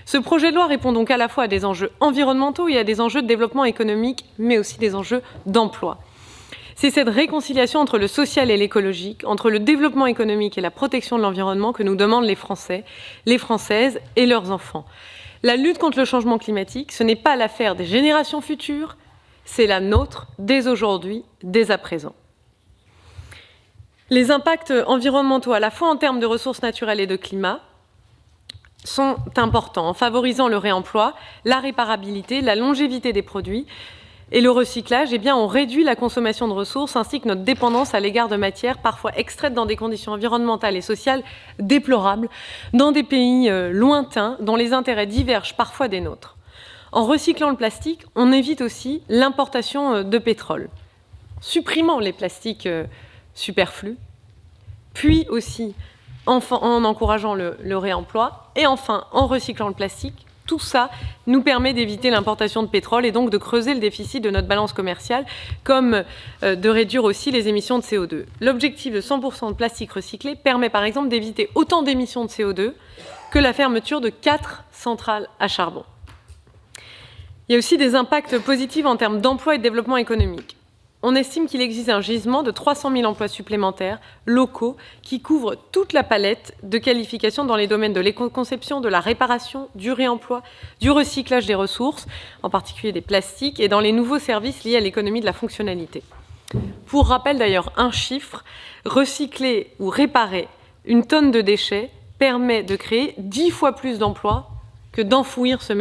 Ce projet de loi répond donc à la fois à des enjeux environnementaux et à des enjeux de développement économique, mais aussi des enjeux d'emploi. C'est cette réconciliation entre le social et l'écologique, entre le développement économique et la protection de l'environnement que nous demandent les Français, les Françaises et leurs enfants. La lutte contre le changement climatique, ce n'est pas l'affaire des générations futures, c'est la nôtre dès aujourd'hui, dès à présent. Les impacts environnementaux, à la fois en termes de ressources naturelles et de climat, sont importants en favorisant le réemploi, la réparabilité, la longévité des produits et le recyclage. On réduit la consommation de ressources ainsi que notre dépendance à l'égard de matières parfois extraites dans des conditions environnementales et sociales déplorables, dans des pays lointains dont les intérêts divergent parfois des nôtres. En recyclant le plastique, on évite aussi l'importation de pétrole, supprimant les plastiques superflus, puis aussi en encourageant le réemploi, et enfin en recyclant le plastique. Tout ça nous permet d'éviter l'importation de pétrole et donc de creuser le déficit de notre balance commerciale, comme de réduire aussi les émissions de CO2. L'objectif de 100% de plastique recyclé permet par exemple d'éviter autant d'émissions de CO2 que la fermeture de 4 centrales à charbon. Il y a aussi des impacts positifs en termes d'emploi et de développement économique. On estime qu'il existe un gisement de 300 000 emplois supplémentaires locaux qui couvrent toute la palette de qualifications dans les domaines de l'éco-conception, de la réparation, du réemploi, du recyclage des ressources, en particulier des plastiques, et dans les nouveaux services liés à l'économie de la fonctionnalité. Pour rappel d'ailleurs, un chiffre, recycler ou réparer une tonne de déchets permet de créer 10 fois plus d'emplois que d'enfouir ce